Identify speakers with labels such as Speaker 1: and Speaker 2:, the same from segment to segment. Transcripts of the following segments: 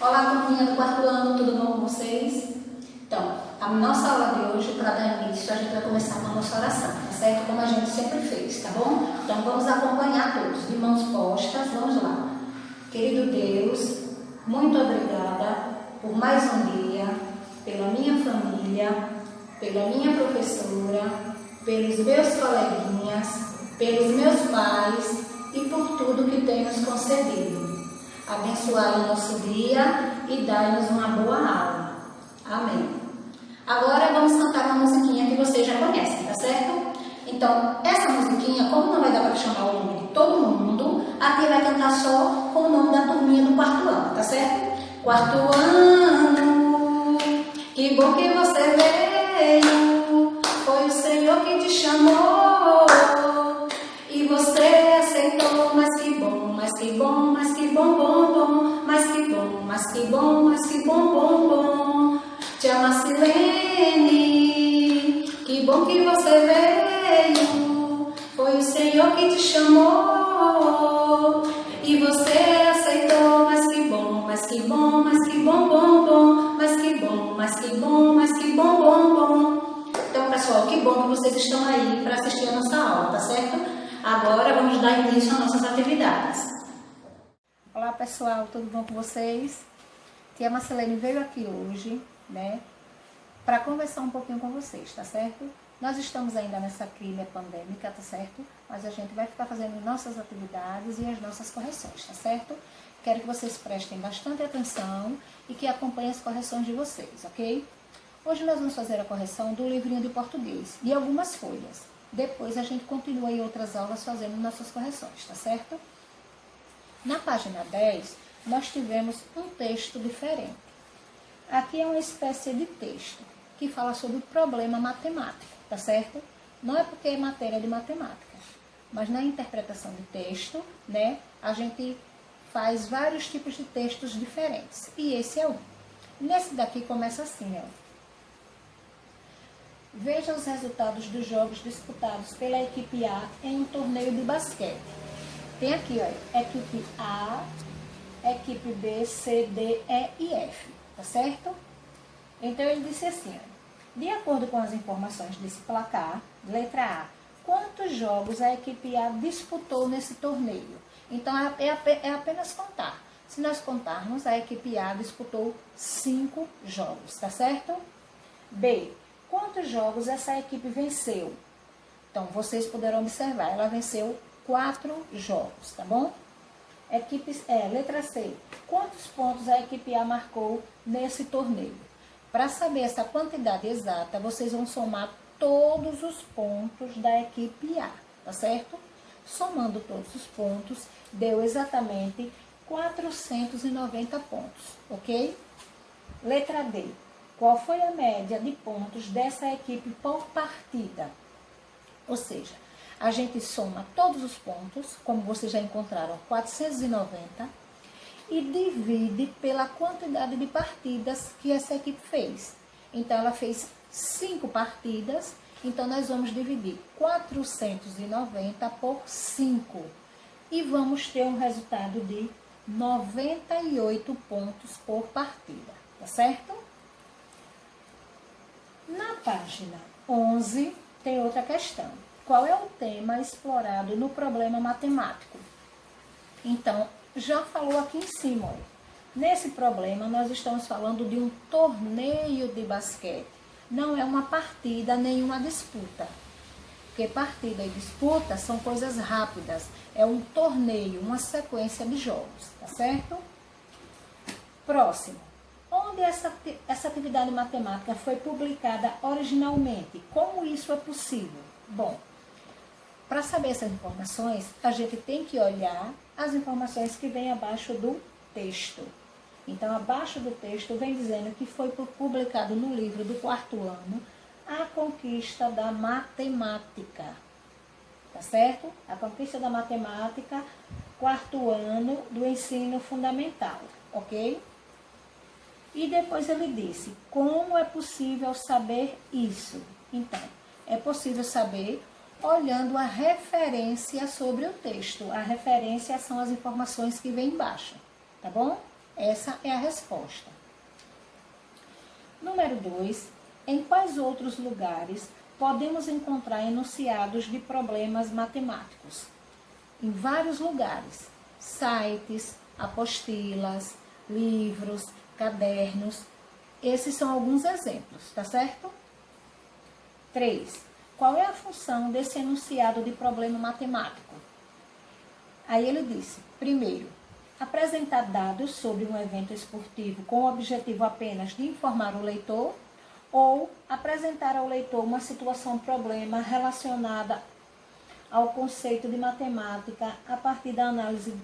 Speaker 1: Olá, turminha do quarto ano, tudo bom com vocês? Então, a nossa aula de hoje, para dar início, a gente vai começar com a nossa oração, tá certo? Como a gente sempre fez, tá bom? Então, vamos acompanhar todos, de mãos postas, vamos lá. Querido Deus, muito obrigada por mais um dia, pela minha família, pela minha professora, pelos meus coleguinhas, pelos meus pais e por tudo que tem nos concedido. Abençoai o nosso dia e dai-nos uma boa aula. Amém. Agora vamos cantar uma musiquinha que vocês já conhecem, tá certo? Então, essa musiquinha, como não vai dar para chamar o nome de todo mundo, a tia vai cantar só com o nome da turminha do quarto ano, tá certo? Quarto ano, que bom que você veio, foi o Senhor que te chamou e você aceitou, mas que bom, mas que bom, mas que bom, bom, bom, mas que bom, mas que bom, mas que bom, bom, bom. Te ama Silene, que bom que você veio, foi o Senhor que te chamou e você aceitou, mas que bom, mas que bom, mas que bom, bom, bom, mas que bom, mas que bom, mas que bom, bom, bom. Então, pessoal, que bom que vocês estão aí para assistir a nossa aula, tá certo? Agora vamos dar início às nossas atividades. Olá, pessoal, tudo bom com vocês? Tia Marcelene veio aqui hoje, né, para conversar um pouquinho com vocês, tá certo? Nós estamos ainda nessa crise pandêmica, tá certo? Mas a gente vai ficar fazendo nossas atividades e as nossas correções, tá certo? Quero que vocês prestem bastante atenção e que acompanhem as correções de vocês, ok? Hoje nós vamos fazer a correção do livrinho de português e algumas folhas. Depois a gente continua em outras aulas fazendo nossas correções, tá certo? Na página 10, nós tivemos um texto diferente. Aqui é uma espécie de texto que fala sobre o problema matemático, tá certo? Não é porque é matéria de matemática, mas na interpretação de texto, né, a gente faz vários tipos de textos diferentes. E esse é um. Nesse daqui começa assim, ó. Veja os resultados dos jogos disputados pela equipe A em um torneio de basquete. Tem aqui, ó, equipe A, equipe B, C, D, E e F, tá certo? Então ele disse assim, ó, de acordo com as informações desse placar, letra A, quantos jogos a equipe A disputou nesse torneio? Então é apenas contar. Se nós contarmos, a equipe A disputou 5 jogos, tá certo? B, quantos jogos essa equipe venceu? Então, vocês poderão observar, ela venceu 4 jogos, tá bom? Letra C, quantos pontos a equipe A marcou nesse torneio? Para saber essa quantidade exata, vocês vão somar todos os pontos da equipe A, tá certo? Somando todos os pontos, deu exatamente 490 pontos, ok? Letra D, qual foi a média de pontos dessa equipe por partida? Ou seja, a gente soma todos os pontos, como vocês já encontraram, 490, e divide pela quantidade de partidas que essa equipe fez. Então, ela fez 5 partidas, então nós vamos dividir 490 por 5. E vamos ter um resultado de 98 pontos por partida, tá certo? Na página 11, tem outra questão. Qual é o tema explorado no problema matemático? Então, já falou aqui em cima. Ó. Nesse problema, nós estamos falando de um torneio de basquete. Não é uma partida, nem uma disputa. Porque partida e disputa são coisas rápidas. É um torneio, uma sequência de jogos, tá certo? Próximo. Onde essa atividade matemática foi publicada originalmente? Como isso é possível? Bom, para saber essas informações, a gente tem que olhar as informações que vêm abaixo do texto. Então, abaixo do texto vem dizendo que foi publicado no livro do quarto ano, A Conquista da Matemática. Tá certo? A Conquista da Matemática, quarto ano do ensino fundamental, ok? E depois ele disse, como é possível saber isso? Então, é possível saber olhando a referência sobre o texto. A referência são as informações que vêm embaixo, tá bom? Essa é a resposta. Número 2. Em quais outros lugares podemos encontrar enunciados de problemas matemáticos? Em vários lugares. Sites, apostilas, livros, cadernos. Esses são alguns exemplos, tá certo? 3. Qual é a função desse enunciado de problema matemático? Aí ele disse, primeiro, apresentar dados sobre um evento esportivo com o objetivo apenas de informar o leitor, ou apresentar ao leitor uma situação-problema relacionada ao conceito de matemática a partir da análise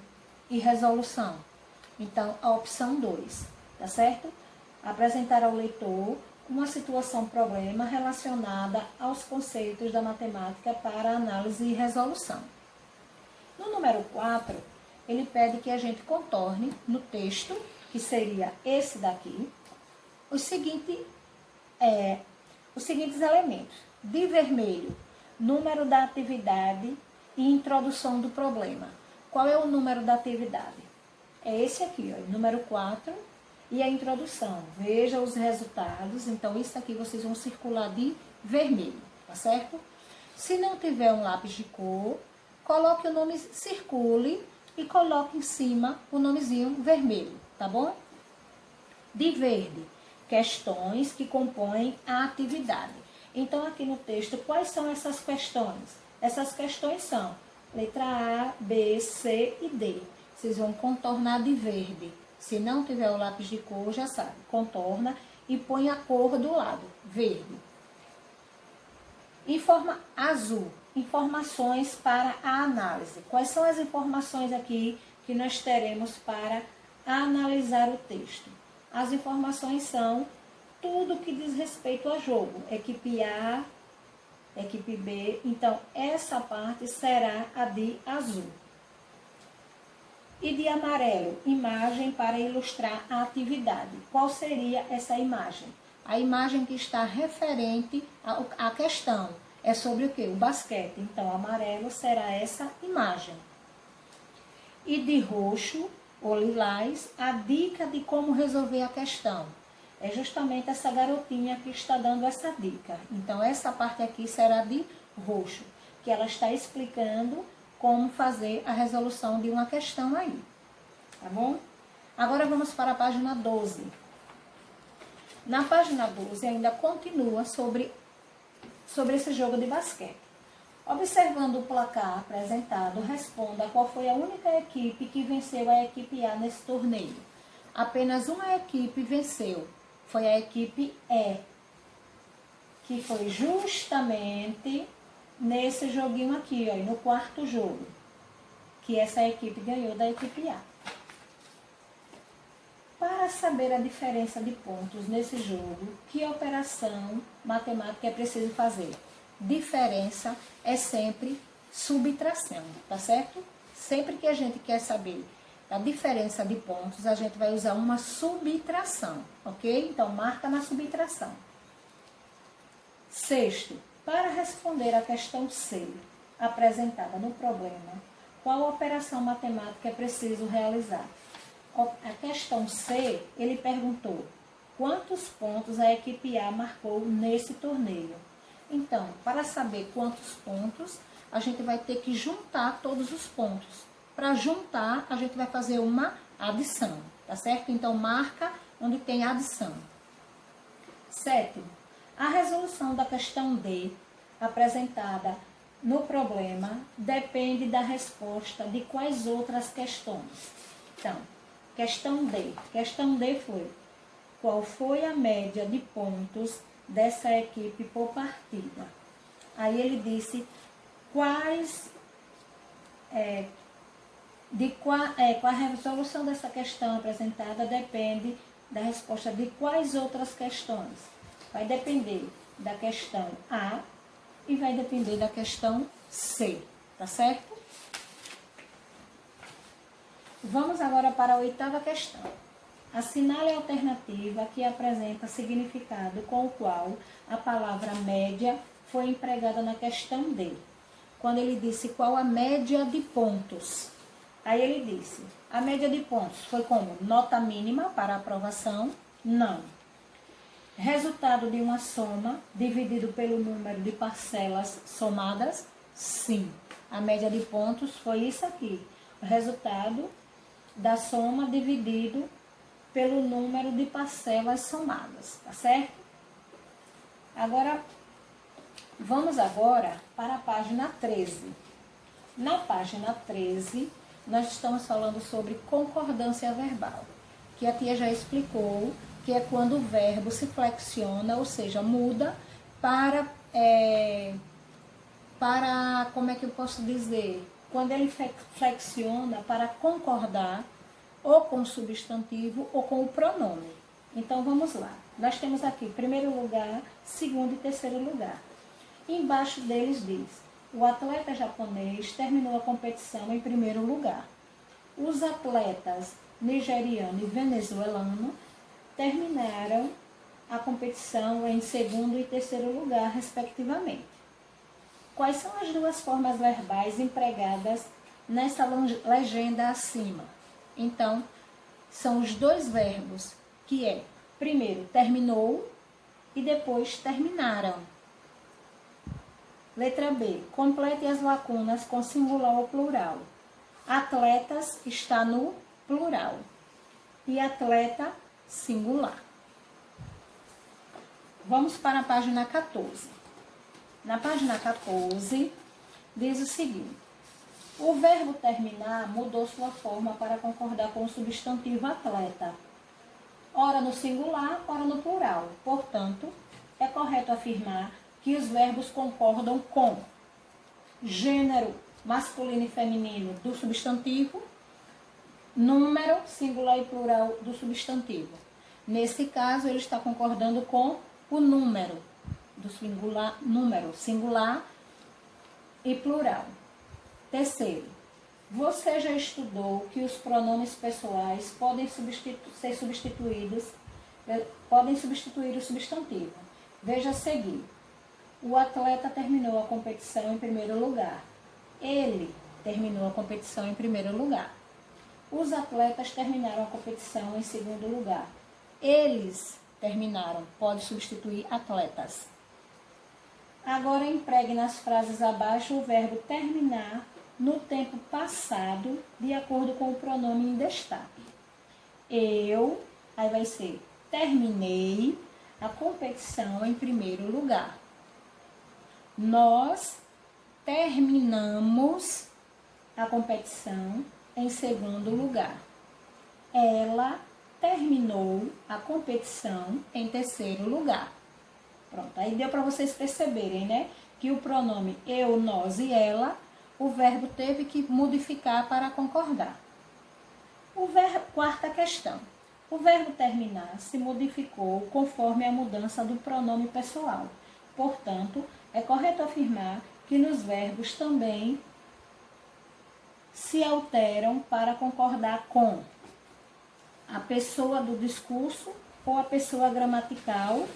Speaker 1: e resolução. Então, a opção 2, tá certo? Apresentar ao leitor uma situação-problema relacionada aos conceitos da matemática para análise e resolução. No número 4, ele pede que a gente contorne no texto, que seria esse daqui, os seguintes elementos. De vermelho, número da atividade e introdução do problema. Qual é o número da atividade? É esse aqui, ó, número 4, e a introdução. Veja os resultados. Então, isso aqui vocês vão circular de vermelho, tá certo? Se não tiver um lápis de cor, coloque o nome, circule e coloque em cima o nomezinho vermelho, tá bom? De verde, questões que compõem a atividade. Então, aqui no texto, quais são essas questões? Essas questões são letra A, B, C e D. Vocês vão contornar de verde. Se não tiver o lápis de cor, já sabe, contorna e põe a cor do lado, verde. Azul, informações para a análise. Quais são as informações aqui que nós teremos para analisar o texto? As informações são tudo que diz respeito a jogo, equipe A, equipe B. Então, essa parte será a de azul. E de amarelo, imagem para ilustrar a atividade. Qual seria essa imagem? A imagem que está referente à questão. É sobre o quê? O basquete. Então, amarelo será essa imagem. E de roxo ou lilás, a dica de como resolver a questão. É justamente essa garotinha que está dando essa dica. Então, essa parte aqui será de roxo, que ela está explicando como fazer a resolução de uma questão aí, tá bom? Agora vamos para a página 12. Na página 12 ainda continua sobre esse jogo de basquete. Observando o placar apresentado, responda qual foi a única equipe que venceu a equipe A nesse torneio. Apenas uma equipe venceu, foi a equipe E, que foi justamente nesse joguinho aqui, ó, no quarto jogo, que essa equipe ganhou da equipe A. Para saber a diferença de pontos nesse jogo, que operação matemática é preciso fazer? Diferença é sempre subtração, tá certo? Sempre que a gente quer saber a diferença de pontos, a gente vai usar uma subtração, ok? Então, marca na subtração. Sexto, para responder a questão C, apresentada no problema, qual operação matemática é preciso realizar? A questão C, ele perguntou quantos pontos a equipe A marcou nesse torneio. Então, para saber quantos pontos, a gente vai ter que juntar todos os pontos. Para juntar, a gente vai fazer uma adição, tá certo? Então, marca onde tem adição. Sétimo, a resolução da questão D, apresentada no problema, depende da resposta de quais outras questões. Então, questão D. Questão D foi: qual foi a média de pontos dessa equipe por partida? Aí ele disse a resolução dessa questão apresentada depende da resposta de quais outras questões. Vai depender da questão A e vai depender da questão C, tá certo? Vamos agora para a 8ª questão. Assinale a alternativa que apresenta significado com o qual a palavra média foi empregada na questão D. Quando ele disse qual a média de pontos, Aí ele disse, a média de pontos foi como? Nota mínima para aprovação? Não. Resultado de uma soma dividido pelo número de parcelas somadas? Sim. A média de pontos foi isso aqui. O resultado da soma dividido pelo número de parcelas somadas, tá certo? Agora, vamos agora para a página 13. Na página 13, nós estamos falando sobre concordância verbal, que a tia já explicou, que é quando o verbo se flexiona, ou seja, muda para, como é que eu posso dizer? Quando ele flexiona para concordar ou com o substantivo ou com o pronome. Então, vamos lá. Nós temos aqui primeiro lugar, segundo e terceiro lugar. Embaixo deles diz, o atleta japonês terminou a competição em primeiro lugar. Os atletas nigeriano e venezuelano terminaram a competição em segundo e terceiro lugar, respectivamente. Quais são as duas formas verbais empregadas nessa legenda acima? Então, são os dois verbos, que é, primeiro, terminou e depois terminaram. Letra B, complete as lacunas com singular ou plural. Atletas está no plural e atleta singular. Vamos para a página 14. Na página 14, diz o seguinte, o verbo terminar mudou sua forma para concordar com o substantivo atleta, ora no singular, ora no plural. Portanto, é correto afirmar que os verbos concordam com gênero masculino e feminino do substantivo, número singular e plural do substantivo. Nesse caso, ele está concordando com o número do singular, número singular e plural. Terceiro, você já estudou que os pronomes pessoais podem substituir o substantivo. Veja a seguir. O atleta terminou a competição em primeiro lugar. Ele terminou a competição em primeiro lugar. Os atletas terminaram a competição em segundo lugar. Eles terminaram. Pode substituir atletas. Agora empregue nas frases abaixo o verbo terminar no tempo passado, de acordo com o pronome em destaque. Eu, aí vai ser, terminei a competição em primeiro lugar. Nós terminamos a competição em segundo lugar. Ela terminou a competição em terceiro lugar. Pronto, aí deu para vocês perceberem, né? Que o pronome eu, nós e ela, o verbo teve que modificar para concordar. Quarta questão. O verbo terminar se modificou conforme a mudança do pronome pessoal. Portanto, é correto afirmar que nos verbos também se alteram para concordar com a pessoa do discurso ou a pessoa gramatical,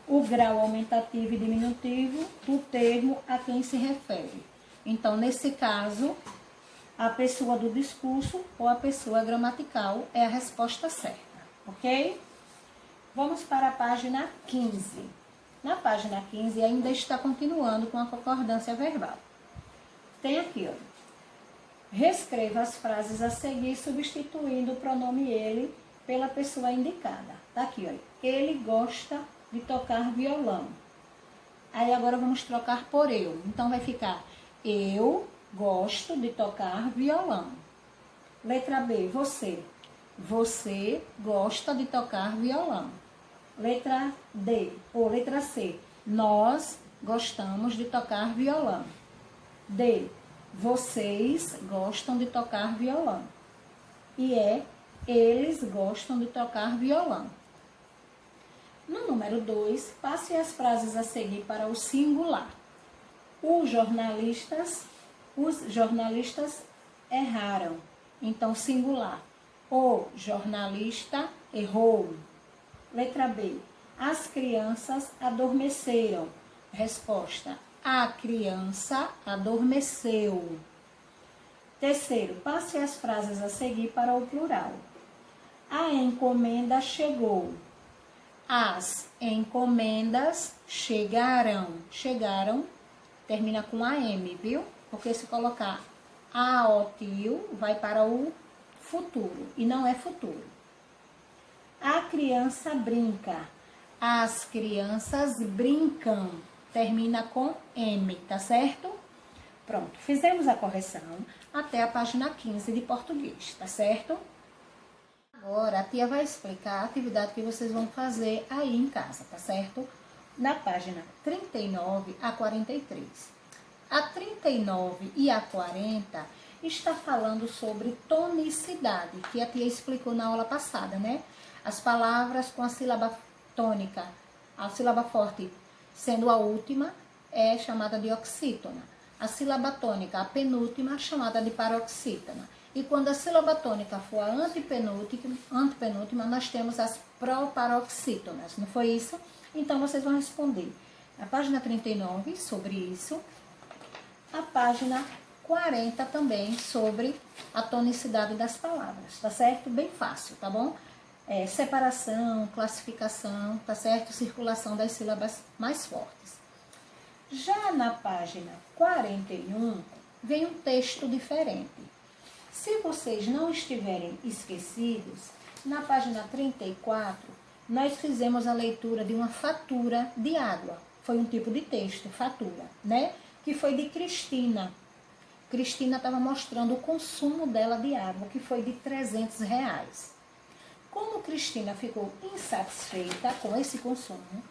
Speaker 1: o grau aumentativo e diminutivo do termo a quem se refere. Então, nesse caso, a pessoa do discurso ou a pessoa gramatical é a resposta certa, ok? Vamos para a página 15. Na página 15 ainda está continuando com a concordância verbal. Tem aqui, ó. Reescreva as frases a seguir, substituindo o pronome ele pela pessoa indicada. Tá aqui, ó. Ele gosta de tocar violão. Aí agora vamos trocar por eu. Então vai ficar eu gosto de tocar violão. Letra B, você. Você gosta de tocar violão. Letra D, ou letra C, nós gostamos de tocar violão. D, vocês gostam de tocar violão. E eles gostam de tocar violão. No número 2, passe as frases a seguir para o singular. Os jornalistas erraram. Então, singular. O jornalista errou. Letra B. As crianças adormeceram. Resposta. A criança adormeceu. Terceiro, passe as frases a seguir para o plural. A encomenda chegou. As encomendas chegarão. Chegaram, termina com AM, viu? Porque se colocar AOTIL, vai para o futuro, e não é futuro. A criança brinca. As crianças brincam. Termina com M, tá certo? Pronto, fizemos a correção até a página 15 de português, tá certo? Agora a tia vai explicar a atividade que vocês vão fazer aí em casa, tá certo? Na página 39 a 43. A 39 e a 40 está falando sobre tonicidade, que a tia explicou na aula passada, né? As palavras com a sílaba tônica, a sílaba forte sendo a última, é chamada de oxítona. A sílaba tônica, a penúltima, chamada de paroxítona. E quando a sílaba tônica for a antepenúltima, nós temos as proparoxítonas, não foi isso? Então, vocês vão responder a página 39 sobre isso, a página 40 também sobre a tonicidade das palavras, tá certo? Bem fácil, tá bom? Separação, classificação, tá certo? Circulação das sílabas mais fortes. Já na página 41, vem um texto diferente. Se vocês não estiverem esquecidos, na página 34, nós fizemos a leitura de uma fatura de água. Foi um tipo de texto, fatura, né? Que foi de Cristina. Cristina estava mostrando o consumo dela de água, que foi de R$300. Como Cristina ficou insatisfeita com esse consumo,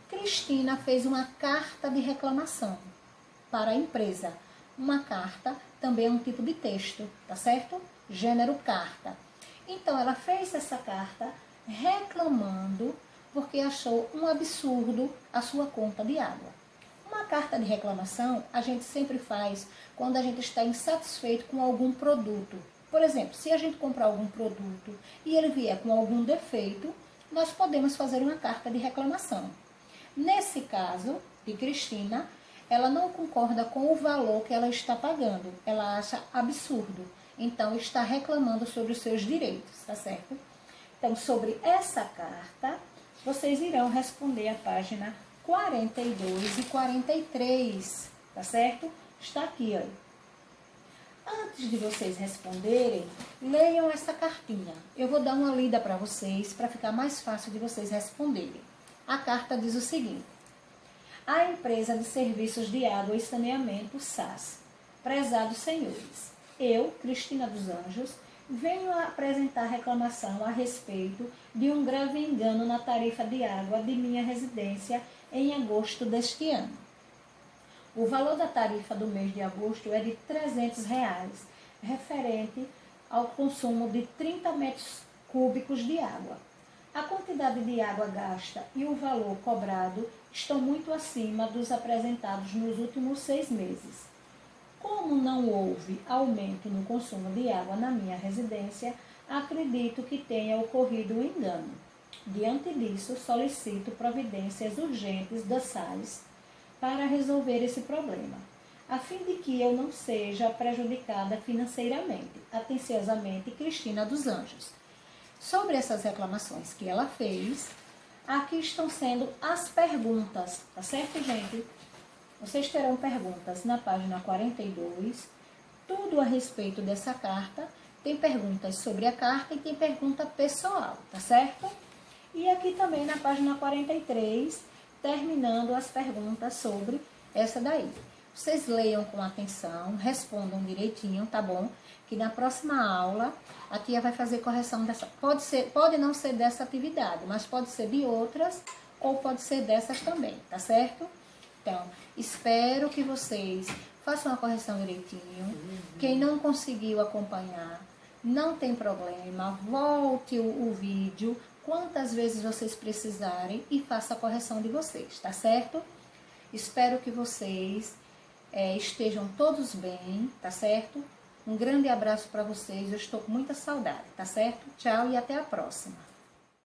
Speaker 1: Cristina fez uma carta de reclamação para a empresa. Uma carta também é um tipo de texto, tá certo? Gênero carta. Então, ela fez essa carta reclamando porque achou um absurdo a sua conta de água. Uma carta de reclamação a gente sempre faz quando a gente está insatisfeito com algum produto. Por exemplo, se a gente comprar algum produto e ele vier com algum defeito, nós podemos fazer uma carta de reclamação. Nesse caso de Cristina, ela não concorda com o valor que ela está pagando. Ela acha absurdo. Então, está reclamando sobre os seus direitos, tá certo? Então, sobre essa carta, vocês irão responder a página 42 e 43, tá certo? Está aqui, ó. Antes de vocês responderem, leiam essa cartinha. Eu vou dar uma lida para vocês, para ficar mais fácil de vocês responderem. A carta diz o seguinte: a empresa de serviços de água e saneamento, SAS. Prezados senhores, eu, Cristina dos Anjos, venho a apresentar reclamação a respeito de um grave engano na tarifa de água de minha residência em agosto deste ano. O valor da tarifa do mês de agosto é de R$300, referente ao consumo de 30 metros cúbicos de água. A quantidade de água gasta e o valor cobrado estão muito acima dos apresentados nos últimos 6 meses. Como não houve aumento no consumo de água na minha residência, acredito que tenha ocorrido um engano. Diante disso, solicito providências urgentes da SAS para resolver esse problema, a fim de que eu não seja prejudicada financeiramente. Atenciosamente, Cristina dos Anjos. Sobre essas reclamações que ela fez, aqui estão sendo as perguntas, tá certo, gente? Vocês terão perguntas na página 42, tudo a respeito dessa carta. Tem perguntas sobre a carta e tem pergunta pessoal, tá certo? E aqui também na página 43, terminando as perguntas sobre essa daí. Vocês leiam com atenção, respondam direitinho, tá bom? Que na próxima aula a tia vai fazer correção dessa. Pode não ser dessa atividade, mas pode ser de outras ou pode ser dessas também, tá certo? Então, espero que vocês façam a correção direitinho. Quem não conseguiu acompanhar, não tem problema, volte o vídeo quantas vezes vocês precisarem e faça a correção de vocês, tá certo? Espero que vocês estejam todos bem, tá certo? Um grande abraço para vocês, eu estou com muita saudade, tá certo? Tchau e até a próxima.